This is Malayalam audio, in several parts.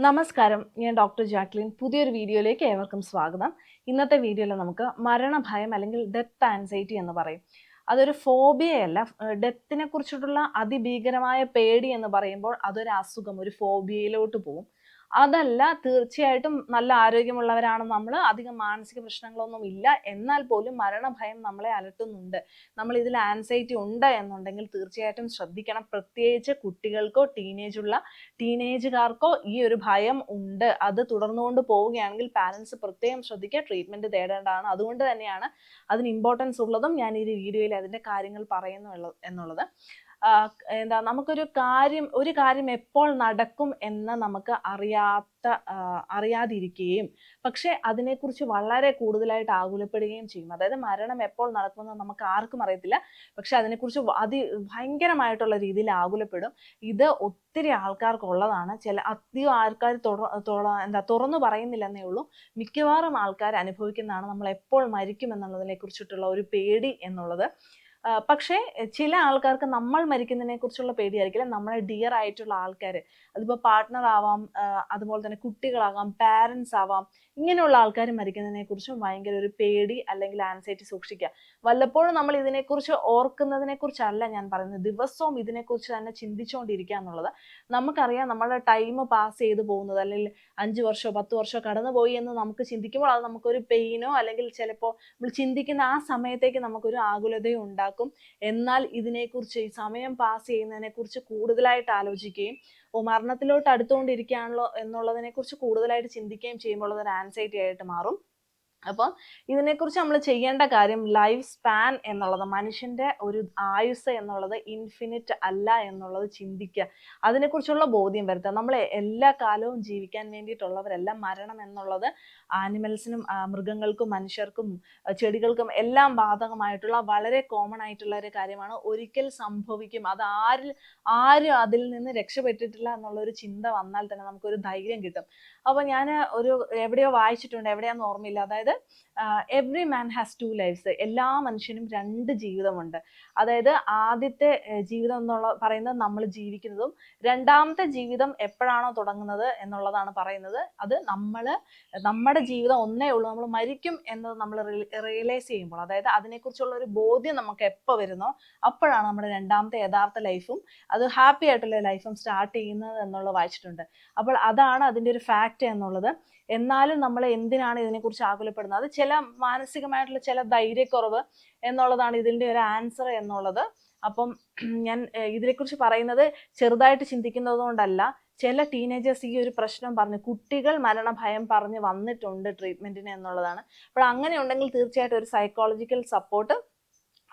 നമസ്കാരം, ഞാൻ ഡോക്ടർ ജാക്ലിൻ. പുതിയൊരു വീഡിയോയിലേക്ക് ഏവർക്കും സ്വാഗതം. ഇന്നത്തെ വീഡിയോയിൽ നമുക്ക് മരണഭയം അല്ലെങ്കിൽ ഡെത്ത് ആൻസൈറ്റി എന്ന് പറയും. അതൊരു ഫോബിയയല്ല. ഡെത്തിനെ കുറിച്ചിട്ടുള്ള അതിഭീകരമായ പേടി എന്ന് പറയുമ്പോൾ അതൊരു അസുഖം, ഒരു ഫോബിയയിലോട്ട് പോകും. അതല്ല, തീർച്ചയായിട്ടും നല്ല ആരോഗ്യമുള്ളവരാണ് നമ്മൾ, അധികം മാനസിക പ്രശ്നങ്ങളൊന്നും ഇല്ല. എന്നാൽ പോലും മരണഭയം നമ്മളെ അലട്ടുന്നുണ്ട്, നമ്മൾ ഇതിൽ ആൻസൈറ്റി ഉണ്ട് എന്നുണ്ടെങ്കിൽ തീർച്ചയായിട്ടും ശ്രദ്ധിക്കണം. പ്രത്യേകിച്ച് കുട്ടികൾക്കോ ടീനേജുകാർക്കോ ഈ ഒരു ഭയം ഉണ്ട്. അത് തുടർന്നുകൊണ്ട് പോവുകയാണെങ്കിൽ പാരൻസ് പ്രത്യേകം ശ്രദ്ധിക്കുക, ട്രീറ്റ്മെന്റ് തേടേണ്ടതാണ്. അതുകൊണ്ട് തന്നെയാണ് അതിന് ഇമ്പോർട്ടൻസ് ഉള്ളതും ഞാൻ ഈ വീഡിയോയിൽ അതിന്റെ കാര്യങ്ങൾ പറയുന്നു എന്നുള്ളത്. നമുക്കൊരു ഒരു കാര്യം എപ്പോൾ നടക്കും എന്ന് നമുക്ക് അറിയാതിരിക്കുകയും പക്ഷെ അതിനെക്കുറിച്ച് വളരെ കൂടുതലായിട്ട് ആകുലപ്പെടുകയും ചെയ്യും. അതായത് മരണം എപ്പോൾ നടക്കുമെന്ന് നമുക്ക് ആർക്കും അറിയത്തില്ല, പക്ഷെ അതിനെക്കുറിച്ച് ഭയങ്കരമായിട്ടുള്ള രീതിയിൽ ആകുലപ്പെടും. ഇത് ഒത്തിരി ആൾക്കാർക്കുള്ളതാണ്. അധികം ആൾക്കാർ തുറന്നു പറയുന്നില്ലെന്നേ ഉള്ളൂ. മിക്കവാറും ആൾക്കാർ അനുഭവിക്കുന്നതാണ് നമ്മൾ എപ്പോൾ മരിക്കും എന്നുള്ളതിനെ കുറിച്ചിട്ടുള്ള ഒരു പേടി എന്നുള്ളത്. പക്ഷേ ചില ആൾക്കാർക്ക് നമ്മൾ മരിക്കുന്നതിനെ കുറിച്ചുള്ള പേടിയായിരിക്കില്ല, നമ്മളെ ഡിയർ ആയിട്ടുള്ള ആൾക്കാർ, അതിപ്പോൾ പാർട്ട്ണർ ആവാം, അതുപോലെ തന്നെ കുട്ടികളാകാം, പാരൻസ് ആവാം, ഇങ്ങനെയുള്ള ആൾക്കാർ മരിക്കുന്നതിനെ കുറിച്ചും ഭയങ്കര ഒരു പേടി അല്ലെങ്കിൽ ആൻസൈറ്റി സൂക്ഷിക്കുക. വല്ലപ്പോഴും നമ്മൾ ഇതിനെക്കുറിച്ച് ഓർക്കുന്നതിനെ കുറിച്ചല്ല ഞാൻ പറയുന്നത്, ദിവസവും ഇതിനെക്കുറിച്ച് തന്നെ ചിന്തിച്ചുകൊണ്ടിരിക്കുക എന്നുള്ളത്. നമുക്കറിയാം നമ്മുടെ ടൈം പാസ് ചെയ്തു പോകുന്നത്, അല്ലെങ്കിൽ 5 വർഷമോ 10 വർഷമോ കടന്നുപോയി എന്ന് നമുക്ക് ചിന്തിക്കുമ്പോൾ അത് നമുക്കൊരു പെയിനോ അല്ലെങ്കിൽ ചിലപ്പോൾ നമ്മൾ ചിന്തിക്കുന്ന ആ സമയത്തേക്ക് നമുക്കൊരു ആകുലതയും ഉണ്ടാക്കും. എന്നാൽ ഇതിനെക്കുറിച്ച്, ഈ സമയം പാസ് ചെയ്യുന്നതിനെ കുറിച്ച് കൂടുതലായിട്ട് ആലോചിക്കുകയും മരണത്തിലോട്ട് അടുത്തുകൊണ്ടിരിക്കുകയാണല്ലോ എന്നുള്ളതിനെ കുറിച്ച് കൂടുതലായിട്ട് ചിന്തിക്കുകയും ചെയ്യുമ്പോൾ അതൊരു ആൻസൈറ്റി ആയിട്ട് മാറും. അപ്പം ഇതിനെക്കുറിച്ച് നമ്മൾ ചെയ്യേണ്ട കാര്യം, ലൈഫ് സ്പാൻ എന്നുള്ളത്, മനുഷ്യന്റെ ഒരു ആയുസ് എന്നുള്ളത് ഇൻഫിനിറ്റ് അല്ല എന്നുള്ളത് ചിന്തിക്കുക. അതിനെക്കുറിച്ചുള്ള ബോധ്യം വരുത്തുക. നമ്മൾ എല്ലാ കാലവും ജീവിക്കാൻ വേണ്ടിയിട്ടുള്ളവരല്ല. മരണം എന്നുള്ളത് ആനിമൽസിനും മൃഗങ്ങൾക്കും മനുഷ്യർക്കും ചെടികൾക്കും എല്ലാം ബാധകമായിട്ടുള്ള വളരെ കോമൺ ആയിട്ടുള്ള ഒരു കാര്യമാണ്. ഒരിക്കൽ സംഭവിക്കും. അത് ആരും അതിൽ നിന്ന് രക്ഷപ്പെട്ടിട്ടില്ല എന്നുള്ളൊരു ചിന്ത വന്നാൽ തന്നെ നമുക്കൊരു ധൈര്യം കിട്ടും. അപ്പൊ ഞാൻ എവിടെയോ വായിച്ചിട്ടുണ്ട്, എവിടെയാന്ന് ഓർമ്മയില്ല. അതായത് എവ്രി മാൻ ഹാസ് 2 ലൈഫ്സ്. എല്ലാ മനുഷ്യനും 2 ജീവിതമുണ്ട്. അതായത് ആദ്യത്തെ ജീവിതം എന്നുള്ള പറയുന്നത് നമ്മൾ ജീവിക്കുന്നതും, രണ്ടാമത്തെ ജീവിതം എപ്പോഴാണോ തുടങ്ങുന്നത് എന്നുള്ളതാണ് പറയുന്നത്. അത് നമ്മുടെ ജീവിതം ഒന്നേ ഉള്ളൂ. നമ്മൾ മരിക്കും എന്നത് നമ്മൾ റിയലൈസ് ചെയ്യുമ്പോൾ, അതായത് അതിനെക്കുറിച്ചുള്ള ഒരു ബോധ്യം നമുക്ക് എപ്പോൾ വരുന്നോ അപ്പോഴാണ് നമ്മുടെ രണ്ടാമത്തെ യഥാർത്ഥ ലൈഫും അത് ഹാപ്പി ആയിട്ടുള്ള ലൈഫും സ്റ്റാർട്ട് ചെയ്യുന്നത് എന്നുള്ളത് വായിച്ചിട്ടുണ്ട്. അപ്പോൾ അതാണ് അതിൻ്റെ ഒരു ഫാക്റ്റ് എന്നുള്ളത്. എന്നാലും നമ്മൾ എന്തിനാണ് ഇതിനെക്കുറിച്ച് ആകുലപ്പെടുന്നത്? അത് ചില മാനസികമായിട്ടുള്ള ചില ധൈര്യക്കുറവ് എന്നുള്ളതാണ് ഇതിൻ്റെ ഒരു ആൻസർ എന്നുള്ളത്. അപ്പം ഞാൻ ഇതിനെക്കുറിച്ച് പറയുന്നത് ചെറുതായിട്ട് ചിന്തിക്കുന്നത് കൊണ്ടല്ല. ചില ടീനേജേഴ്സ് ഈ ഒരു പ്രശ്നം പറഞ്ഞ്, കുട്ടികൾ മരണഭയം പറഞ്ഞ് വന്നിട്ടുണ്ട് ട്രീറ്റ്മെന്റിന് എന്നുള്ളതാണ്. അപ്പോൾ അങ്ങനെ ഉണ്ടെങ്കിൽ തീർച്ചയായിട്ടും ഒരു സൈക്കോളജിക്കൽ സപ്പോർട്ട്,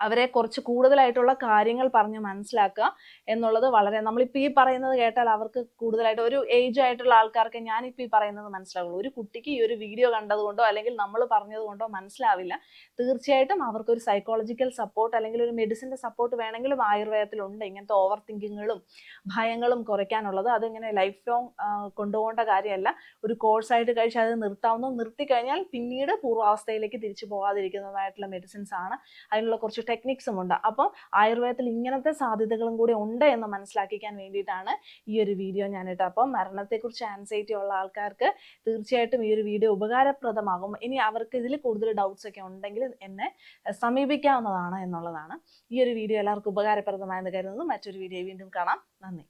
അവരെ കുറച്ച് കൂടുതലായിട്ടുള്ള കാര്യങ്ങൾ പറഞ്ഞ് മനസ്സിലാക്കുക എന്നുള്ളത് വളരെ, നമ്മളിപ്പോൾ ഈ പറയുന്നത് കേട്ടാൽ അവർക്ക് കൂടുതലായിട്ട് ഒരു ഏജ് ആയിട്ടുള്ള ആൾക്കാർക്ക് ഞാനിപ്പോൾ ഈ പറയുന്നത് മനസ്സിലാവുള്ളൂ. ഒരു കുട്ടിക്ക് ഈ ഒരു വീഡിയോ കണ്ടതുകൊണ്ടോ അല്ലെങ്കിൽ നമ്മൾ പറഞ്ഞത് കൊണ്ടോ മനസ്സിലാവില്ല. തീർച്ചയായിട്ടും അവർക്കൊരു സൈക്കോളജിക്കൽ സപ്പോർട്ട് അല്ലെങ്കിൽ ഒരു മെഡിസിൻ്റെ സപ്പോർട്ട് വേണമെങ്കിലും ആയുർവേദത്തിലുണ്ട്. ഇങ്ങനത്തെ ഓവർ തിങ്കിങ്ങുകളും ഭയങ്ങളും കുറയ്ക്കാനുള്ളത്. അതിങ്ങനെ ലൈഫ് ലോങ് കൊണ്ടുപോകേണ്ട കാര്യമല്ല. ഒരു കോഴ്സായിട്ട് കഴിച്ച് അത് നിർത്തിക്കഴിഞ്ഞാൽ പിന്നീട് പൂർവാവസ്ഥയിലേക്ക് തിരിച്ചു പോകാതിരിക്കുന്നതായിട്ടുള്ള മെഡിസിൻസ് ആണ്. അതിനുള്ള കുറച്ച് ടെക്നിക്സും ഉണ്ട്. അപ്പോൾ ആയുർവേദത്തിൽ ഇങ്ങനത്തെ സാധ്യതകളും കൂടി ഉണ്ട് എന്ന് മനസ്സിലാക്കിക്കാൻ വേണ്ടിയിട്ടാണ് ഈ ഒരു വീഡിയോ ഞാനിട്ട്. അപ്പം മരണത്തെക്കുറിച്ച് ആൻസൈറ്റി ഉള്ള ആൾക്കാർക്ക് തീർച്ചയായിട്ടും ഈ ഒരു വീഡിയോ ഉപകാരപ്രദമാകും. ഇനി അവർക്ക് ഇതിൽ കൂടുതൽ ഡൗട്ട്സ് ഒക്കെ ഉണ്ടെങ്കിൽ എന്നെ സമീപിക്കാവുന്നതാണ് എന്നുള്ളതാണ്. ഈ ഒരു വീഡിയോ എല്ലാവർക്കും ഉപകാരപ്രദമായെന്ന് കരുതുന്നു. മറ്റൊരു വീഡിയോ വീണ്ടും കാണാം. നന്ദി.